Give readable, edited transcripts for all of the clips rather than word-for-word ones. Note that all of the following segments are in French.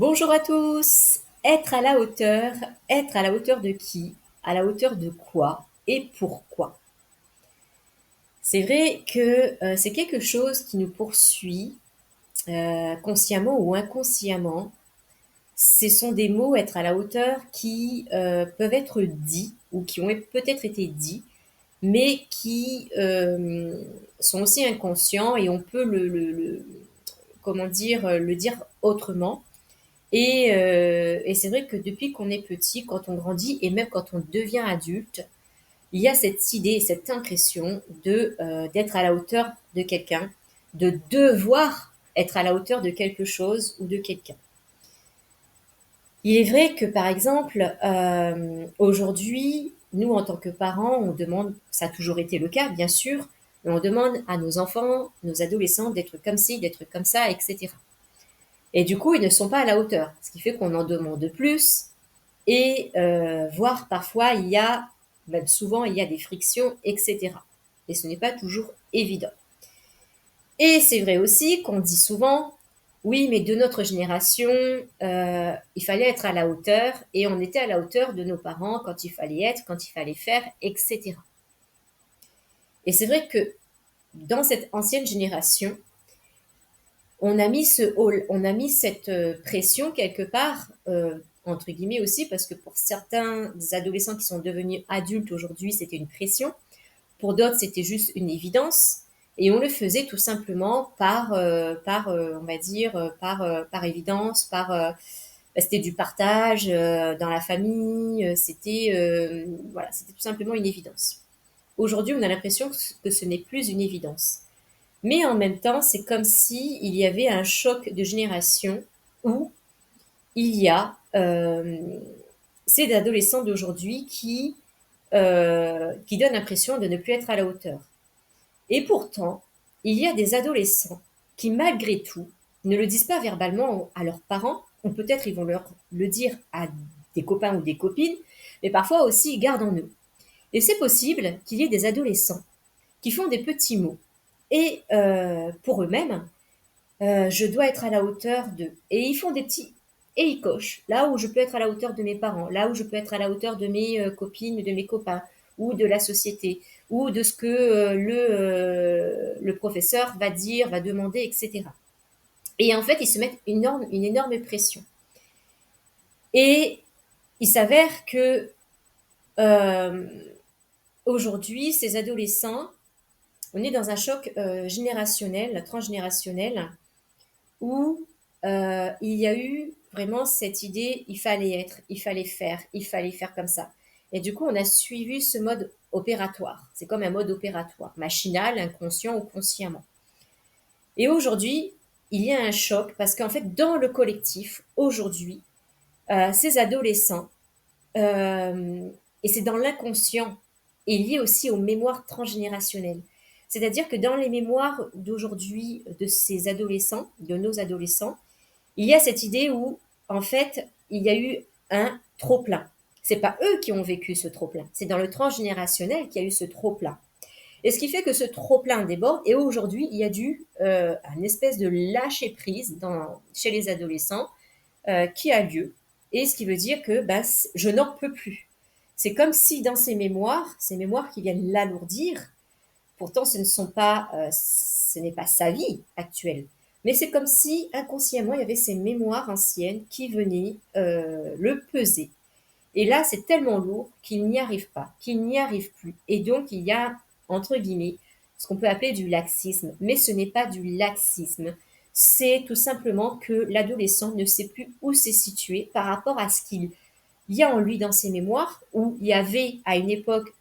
Bonjour à tous. Être à la hauteur de qui? À la hauteur de quoi? Et pourquoi? C'est vrai que c'est quelque chose qui nous poursuit, consciemment ou inconsciemment. Ce sont des mots, être à la hauteur, qui peuvent être dits ou qui ont peut-être été dits, mais qui sont aussi inconscients et on peut comment dire, le dire autrement. Et c'est vrai que depuis qu'on est petit, quand on grandit et même quand on devient adulte, il y a cette idée, cette impression d'être à la hauteur de quelqu'un, de devoir être à la hauteur de quelque chose ou de quelqu'un. Il est vrai que, par exemple, aujourd'hui, nous, en tant que parents, on demande, ça a toujours été le cas, bien sûr, mais on demande à nos enfants, nos adolescents d'être comme ci, d'être comme ça, etc. Et du coup, ils ne sont pas à la hauteur, ce qui fait qu'on en demande plus, et voire parfois il y a, même souvent il y a des frictions, etc. Et ce n'est pas toujours évident. Et c'est vrai aussi qu'on dit souvent, oui, mais de notre génération, il fallait être à la hauteur, et on était à la hauteur de nos parents quand il fallait être, quand il fallait faire, etc. Et c'est vrai que dans cette ancienne génération, on a mis cette pression quelque part, entre guillemets aussi, parce que pour certains adolescents qui sont devenus adultes aujourd'hui, c'était une pression. Pour d'autres, c'était juste une évidence. Et on le faisait tout simplement on va dire, par évidence, c'était du partage dans la famille, voilà, c'était tout simplement une évidence. Aujourd'hui, on a l'impression que ce n'est plus une évidence. Mais en même temps, c'est comme si il y avait un choc de génération où il y a ces adolescents d'aujourd'hui qui donnent l'impression de ne plus être à la hauteur. Et pourtant, il y a des adolescents qui, malgré tout, ne le disent pas verbalement à leurs parents, ou peut-être ils vont leur le dire à des copains ou des copines, mais parfois aussi ils gardent en eux. Et c'est possible qu'il y ait des adolescents qui font des petits mots et pour eux-mêmes, je dois être à la hauteur de. Et ils font des petits. Et ils cochent. Là où je peux être à la hauteur de mes parents, là où je peux être à la hauteur de mes copines, de mes copains, ou de la société, ou de ce que le professeur va dire, va demander, etc. Et en fait, ils se mettent une énorme pression. Et il s'avère que euh, aujourd'hui, ces adolescents, on est dans un choc générationnel, transgénérationnel, où il y a eu vraiment cette idée, il fallait être, il fallait faire comme ça. Et du coup, on a suivi ce mode opératoire. C'est comme un mode opératoire, machinal, inconscient ou consciemment. Et aujourd'hui, il y a un choc parce qu'en fait, dans le collectif, aujourd'hui, ces adolescents, euh, et c'est dans l'inconscient, et lié aussi aux mémoires transgénérationnelles. C'est-à-dire que dans les mémoires d'aujourd'hui de ces adolescents, de nos adolescents, il y a cette idée où, en fait, il y a eu un trop-plein. C'est pas eux qui ont vécu ce trop-plein, c'est dans le transgénérationnel qu'il y a eu ce trop-plein. Et ce qui fait que ce trop-plein déborde, et aujourd'hui, il y a une espèce de lâcher-prise chez les adolescents qui a lieu, et ce qui veut dire que bah, je n'en peux plus. C'est comme si dans ces mémoires qui viennent l'alourdir, pourtant ce n'est pas sa vie actuelle, mais c'est comme si inconsciemment il y avait ces mémoires anciennes qui venaient le peser. Et là, c'est tellement lourd qu'il n'y arrive pas, qu'il n'y arrive plus. Et donc, il y a, entre guillemets, ce qu'on peut appeler du laxisme. Mais ce n'est pas du laxisme. C'est tout simplement que l'adolescent ne sait plus où s'est situé par rapport à ce qu'il y a en lui dans ses mémoires, où il y avait à une époque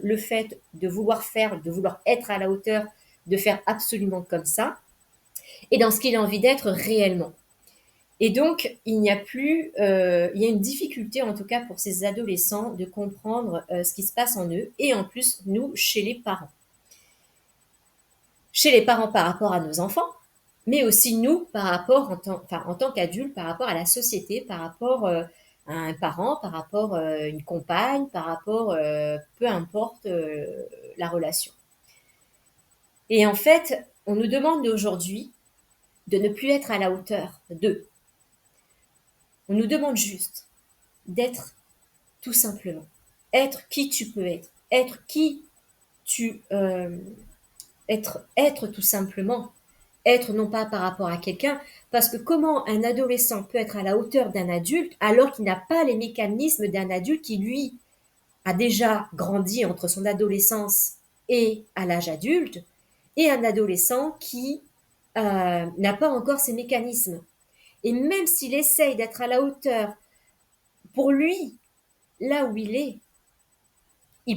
le fait de vouloir faire, de vouloir être à la hauteur, de faire absolument comme ça, et dans ce qu'il a envie d'être réellement. Et donc, il y a une difficulté en tout cas pour ces adolescents de comprendre ce qui se passe en eux, et en plus, nous, chez les parents. Chez les parents par rapport à nos enfants, mais aussi nous par rapport en tant qu'adultes, par rapport à la société, par rapport à un parent, par rapport à une compagne, par rapport, peu importe la relation. Et en fait, on nous demande aujourd'hui de ne plus être à la hauteur d'eux. On nous demande juste d'être tout simplement. Être qui tu peux être. Être qui tu... être tout simplement. Être non pas par rapport à quelqu'un, parce que comment un adolescent peut être à la hauteur d'un adulte alors qu'il n'a pas les mécanismes d'un adulte qui, lui, a déjà grandi entre son adolescence et à l'âge adulte, et un adolescent qui n'a pas encore ces mécanismes. Et même s'il essaye d'être à la hauteur, pour lui, là où il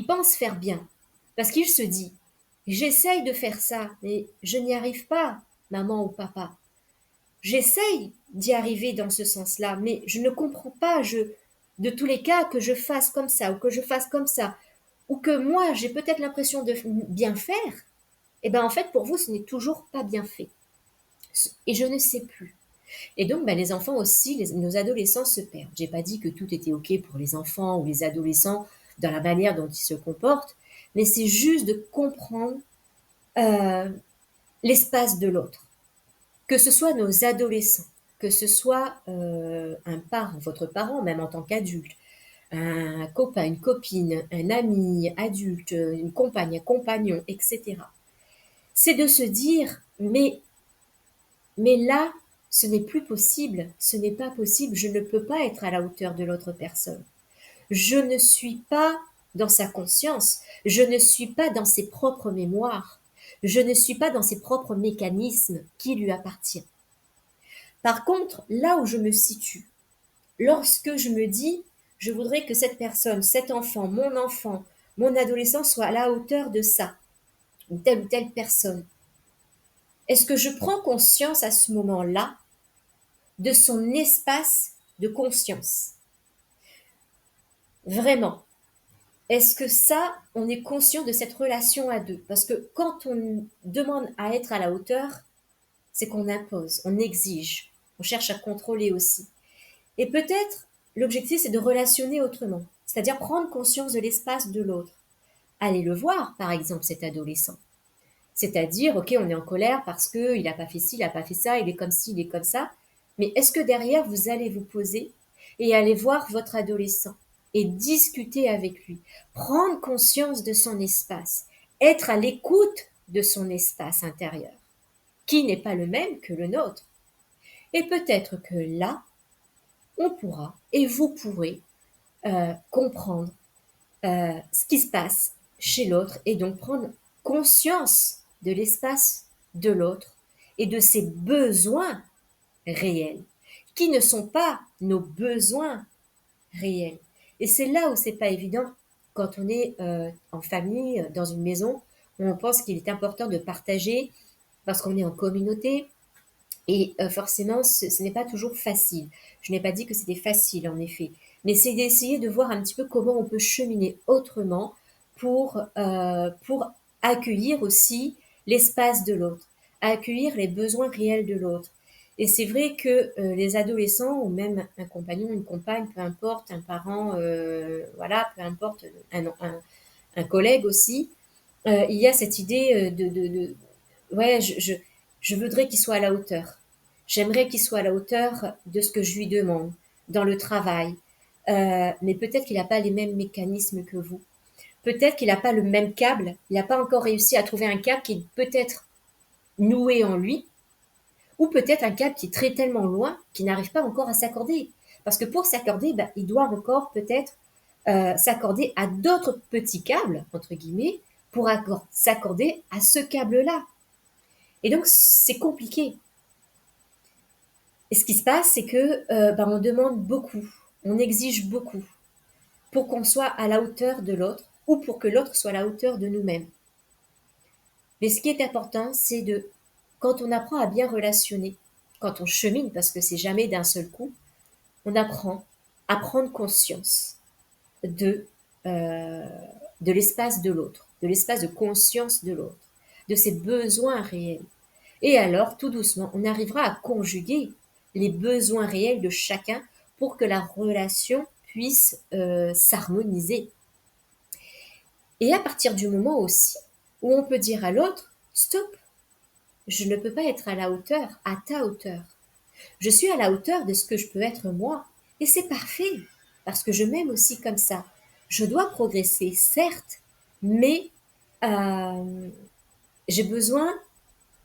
pense faire bien. Parce qu'il se dit, j'essaye de faire ça, mais je n'y arrive pas, maman ou papa. J'essaye d'y arriver dans ce sens-là, mais je ne comprends pas, de tous les cas, que je fasse comme ça, ou que je fasse comme ça, ou que moi, j'ai peut-être l'impression de bien faire, et bien en fait, pour vous, ce n'est toujours pas bien fait. Et je ne sais plus. Et donc, ben, les enfants aussi, nos adolescents se perdent. J'ai pas dit que tout était OK pour les enfants ou les adolescents dans la manière dont ils se comportent, mais c'est juste de comprendre euh, l'espace de l'autre. Que ce soit nos adolescents, que ce soit un parent, votre parent, même en tant qu'adulte, un copain, une copine, un ami adulte, une compagne, un compagnon, etc. C'est de se dire, mais là, ce n'est plus possible, ce n'est pas possible, je ne peux pas être à la hauteur de l'autre personne. Je ne suis pas dans sa conscience, je ne suis pas dans ses propres mémoires, je ne suis pas dans ses propres mécanismes qui lui appartiennent. Par contre, là où je me situe, lorsque je me dis, je voudrais que cette personne, cet enfant, mon adolescent soit à la hauteur de ça, ou telle personne, est-ce que je prends conscience à ce moment-là de son espace de conscience? Vraiment. Est-ce que ça, on est conscient de cette relation à deux? Parce que quand on demande à être à la hauteur, c'est qu'on impose, on exige, on cherche à contrôler aussi. Et peut-être, l'objectif, c'est de relationner autrement, c'est-à-dire prendre conscience de l'espace de l'autre. Aller le voir, par exemple, cet adolescent. C'est-à-dire, ok, on est en colère parce qu'il n'a pas fait ci, il n'a pas fait ça, il est comme ci, il est comme ça. Mais est-ce que derrière, vous allez vous poser et aller voir votre adolescent et discuter avec lui, prendre conscience de son espace, être à l'écoute de son espace intérieur, qui n'est pas le même que le nôtre. Et peut-être que là, on pourra et vous pourrez comprendre ce qui se passe chez l'autre et donc prendre conscience de l'espace de l'autre et de ses besoins réels, qui ne sont pas nos besoins réels. Et c'est là où c'est pas évident quand on est en famille, dans une maison, où on pense qu'il est important de partager parce qu'on est en communauté. Et forcément, ce n'est pas toujours facile. Je n'ai pas dit que c'était facile, en effet. Mais c'est d'essayer de voir un petit peu comment on peut cheminer autrement pour accueillir aussi l'espace de l'autre, accueillir les besoins réels de l'autre. Et c'est vrai que les adolescents, ou même un compagnon, une compagne, peu importe, un parent, voilà, peu importe, un collègue aussi, il y a cette idée ouais, je voudrais qu'il soit à la hauteur. J'aimerais qu'il soit à la hauteur de ce que je lui demande dans le travail. Mais peut-être qu'il n'a pas les mêmes mécanismes que vous. Peut-être qu'il n'a pas le même câble. Il n'a pas encore réussi à trouver un câble qui est peut-être noué en lui, ou peut-être un câble qui est très tellement loin qu'il n'arrive pas encore à s'accorder. Parce que pour s'accorder, ben, il doit encore peut-être s'accorder à d'autres petits câbles, entre guillemets, pour s'accorder à ce câble-là. Et donc, c'est compliqué. Et ce qui se passe, c'est que ben, on demande beaucoup, on exige beaucoup pour qu'on soit à la hauteur de l'autre ou pour que l'autre soit à la hauteur de nous-mêmes. Mais ce qui est important, c'est quand on apprend à bien relationner, quand on chemine, parce que c'est jamais d'un seul coup, on apprend à prendre conscience de, euh, de l'espace de l'autre, de l'espace de conscience de l'autre, de ses besoins réels. Et alors, tout doucement, on arrivera à conjuguer les besoins réels de chacun pour que la relation puisse s'harmoniser. Et à partir du moment aussi où on peut dire à l'autre, stop, je ne peux pas être à la hauteur, à ta hauteur. Je suis à la hauteur de ce que je peux être moi. Et c'est parfait, parce que je m'aime aussi comme ça. Je dois progresser, certes, mais euh, j'ai besoin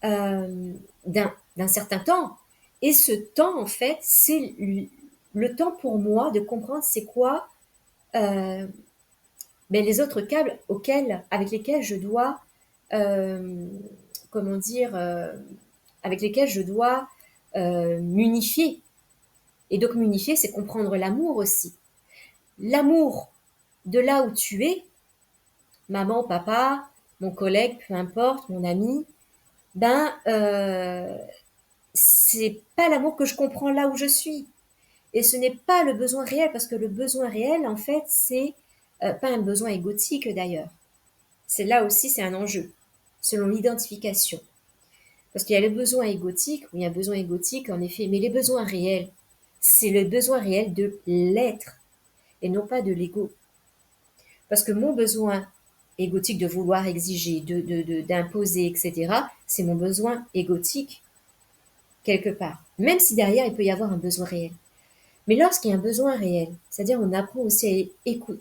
d'un certain temps. Et ce temps, en fait, c'est le temps pour moi de comprendre c'est quoi euh, les autres câbles avec lesquels je dois, euh, comment dire, avec lesquels je dois m'unifier. Et donc m'unifier, c'est comprendre l'amour aussi. L'amour de là où tu es, maman, papa, mon collègue, peu importe, mon ami, c'est pas l'amour que je comprends là où je suis. Et ce n'est pas le besoin réel, parce que le besoin réel, en fait, c'est pas un besoin égotique d'ailleurs. C'est là aussi, c'est un enjeu, selon l'identification. Parce qu'il y a le besoin égotique, oui, il y a un besoin égotique, en effet, mais les besoins réels, c'est le besoin réel de l'être, et non pas de l'ego. Parce que mon besoin égotique de vouloir exiger, d'imposer, etc., c'est mon besoin égotique, quelque part. Même si derrière, il peut y avoir un besoin réel. Mais lorsqu'il y a un besoin réel, c'est-à-dire on apprend aussi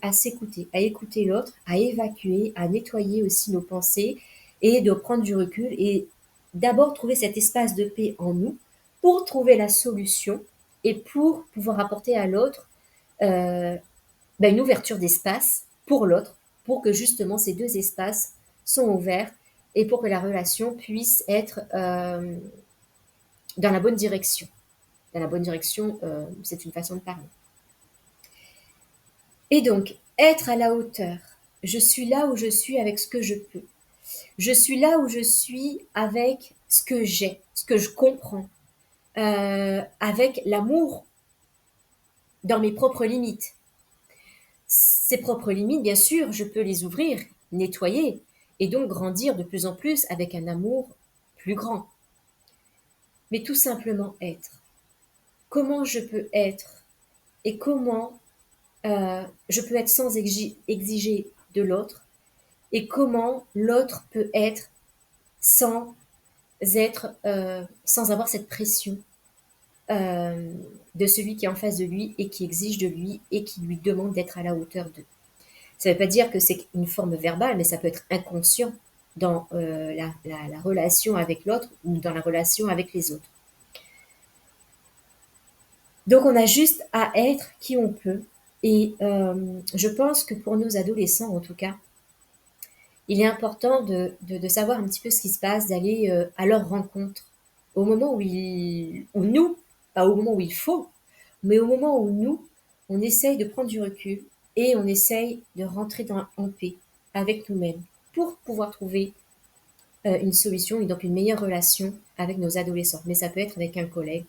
à s'écouter, à écouter l'autre, à évacuer, à nettoyer aussi nos pensées et de prendre du recul et d'abord trouver cet espace de paix en nous pour trouver la solution et pour pouvoir apporter à l'autre euh, une ouverture d'espace pour l'autre, pour que justement ces deux espaces sont ouverts et pour que la relation puisse être dans la bonne direction. Dans la bonne direction, c'est une façon de parler. Et donc, être à la hauteur. Je suis là où je suis avec ce que je peux. Je suis là où je suis avec ce que j'ai, ce que je comprends, avec l'amour dans mes propres limites. Ces propres limites, bien sûr, je peux les ouvrir, nettoyer, et donc grandir de plus en plus avec un amour plus grand. Mais tout simplement être. Comment je peux être et comment je peux être sans exiger de l'autre et comment l'autre peut être sans sans avoir cette pression euh, de celui qui est en face de lui et qui exige de lui et qui lui demande d'être à la hauteur d'eux. Ça ne veut pas dire que c'est une forme verbale, mais ça peut être inconscient dans la relation avec l'autre ou dans la relation avec les autres. Donc on a juste à être qui on peut. Et je pense que pour nos adolescents, en tout cas, il est important de savoir un petit peu ce qui se passe, d'aller à leur rencontre au moment où nous, pas au moment où il faut, mais au moment où nous, on essaye de prendre du recul et on essaye de rentrer en paix avec nous-mêmes pour pouvoir trouver une solution et donc une meilleure relation avec nos adolescents. Mais ça peut être avec un collègue,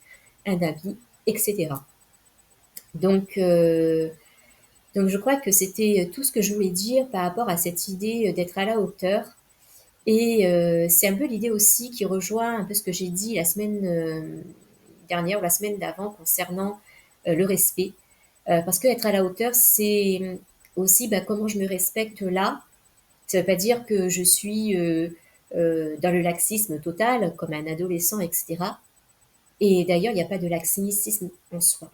un ami, etc. Donc, euh, donc je crois que c'était tout ce que je voulais dire par rapport à cette idée d'être à la hauteur. Et c'est un peu l'idée aussi qui rejoint un peu ce que j'ai dit la semaine dernière ou la semaine d'avant concernant le respect. Parce que être à la hauteur, c'est aussi comment je me respecte là. Ça ne veut pas dire que je suis dans le laxisme total, comme un adolescent, etc. Et d'ailleurs, il n'y a pas de laxisme en soi.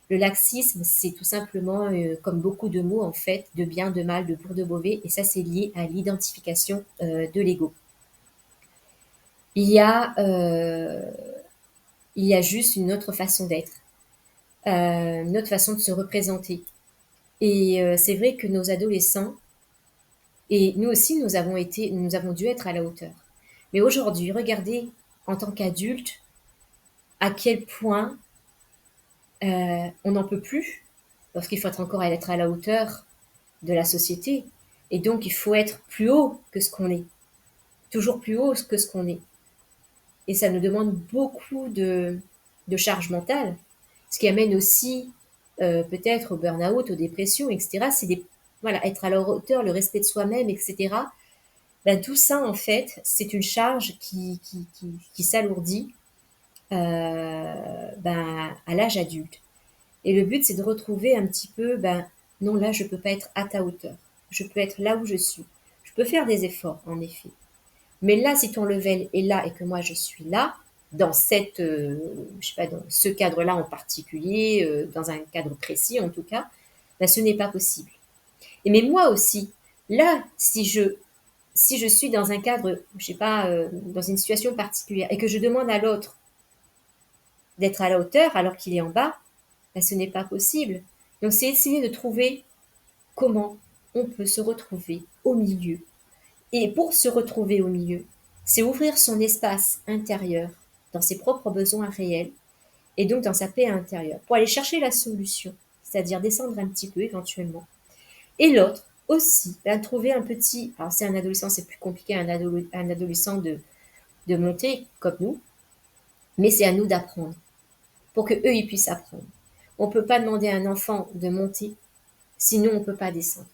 Le laxisme, c'est tout simplement, comme beaucoup de mots en fait, de bien, de mal, de pour, de mauvais, et ça c'est lié à l'identification de l'ego. Il y a, euh, il y a juste une autre façon d'être, une autre façon de se représenter. Et c'est vrai que nos adolescents, et nous aussi, nous avons dû être à la hauteur. Mais aujourd'hui, regardez en tant qu'adulte à quel point on n'en peut plus, parce qu'il faut être encore être à la hauteur de la société. Et donc, il faut être plus haut que ce qu'on est, toujours plus haut que ce qu'on est. Et ça nous demande beaucoup de charge mentale, ce qui amène aussi peut-être au burn-out, aux dépressions, etc. C'est voilà, être à leur hauteur, le respect de soi-même, etc. Tout ça, en fait, c'est une charge qui s'alourdit à l'âge adulte. Et le but, c'est de retrouver un petit peu, non, là, je peux pas être à ta hauteur. Je peux être là où je suis. Je peux faire des efforts, en effet. Mais là, si ton level est là et que moi, je suis là, dans je sais pas, dans ce cadre-là en particulier, dans un cadre précis en tout cas, bah, ce n'est pas possible. Et mais moi aussi, là, si je suis dans un cadre, je sais pas, dans une situation particulière et que je demande à l'autre d'être à la hauteur alors qu'il est en bas, bah, ce n'est pas possible. Donc c'est essayer de trouver comment on peut se retrouver au milieu. Et pour se retrouver au milieu, c'est ouvrir son espace intérieur dans ses propres besoins réels et donc dans sa paix intérieure pour aller chercher la solution, c'est-à-dire descendre un petit peu éventuellement. Et l'autre aussi, va trouver un petit, alors c'est un adolescent, c'est plus compliqué un adolescent de monter comme nous, mais c'est à nous d'apprendre pour que eux ils puissent apprendre. On ne peut pas demander à un enfant de monter, sinon on ne peut pas descendre.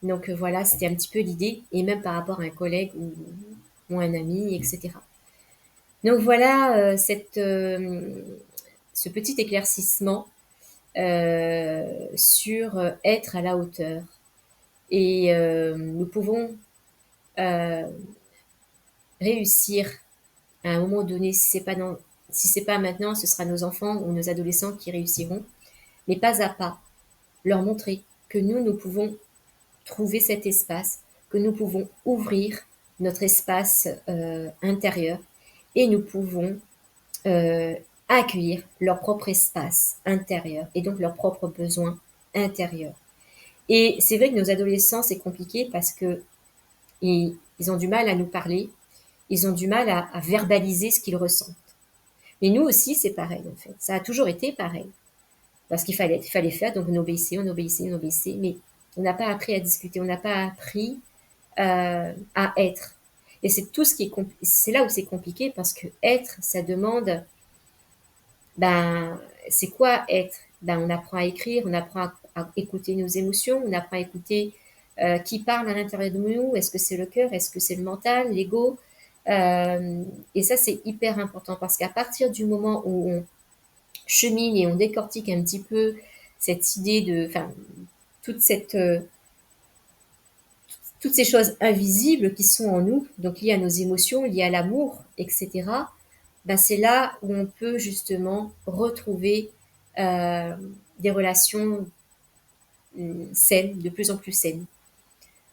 Donc voilà, c'était un petit peu l'idée, et même par rapport à un collègue ou un ami, etc. Donc voilà ce petit éclaircissement sur être à la hauteur. Et nous pouvons euh, réussir à un moment donné, si c'est pas maintenant, ce sera nos enfants ou nos adolescents qui réussiront, mais pas à pas, leur montrer que nous pouvons trouver cet espace, que nous pouvons ouvrir notre espace intérieur et nous pouvons euh, accueillir leur propre espace intérieur et donc leurs propres besoins intérieurs. Et c'est vrai que nos adolescents, c'est compliqué parce que ils ont du mal à nous parler, ils ont du mal à verbaliser ce qu'ils ressentent. Mais nous aussi, c'est pareil en fait. Ça a toujours été pareil. Parce qu'il fallait faire, donc on obéissait, on obéissait, on obéissait, mais on n'a pas appris à discuter, on n'a pas appris à être. Et c'est tout ce qui est c'est là où c'est compliqué parce que être, ça demande, ben, c'est quoi être? Ben, on apprend à écrire, on apprend à écouter nos émotions, on apprend à écouter qui parle à l'intérieur de nous. Est-ce que c'est le cœur? Est-ce que c'est le mental, l'ego? Et ça, c'est hyper important parce qu'à partir du moment où on chemine et on décortique un petit peu cette idée enfin, toute cette, toutes ces choses invisibles qui sont en nous, donc liées à nos émotions, liées à l'amour, etc., ben c'est là où on peut justement retrouver euh, des relations saines, de plus en plus saines.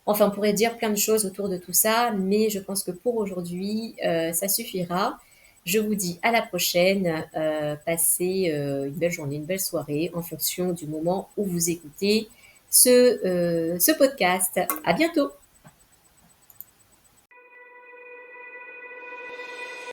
Enfin, on pourrait dire plein de choses autour de tout ça, mais je pense que pour aujourd'hui, ça suffira. Je vous dis à la prochaine. Passez une belle journée, une belle soirée en fonction du moment où vous écoutez ce podcast. À bientôt!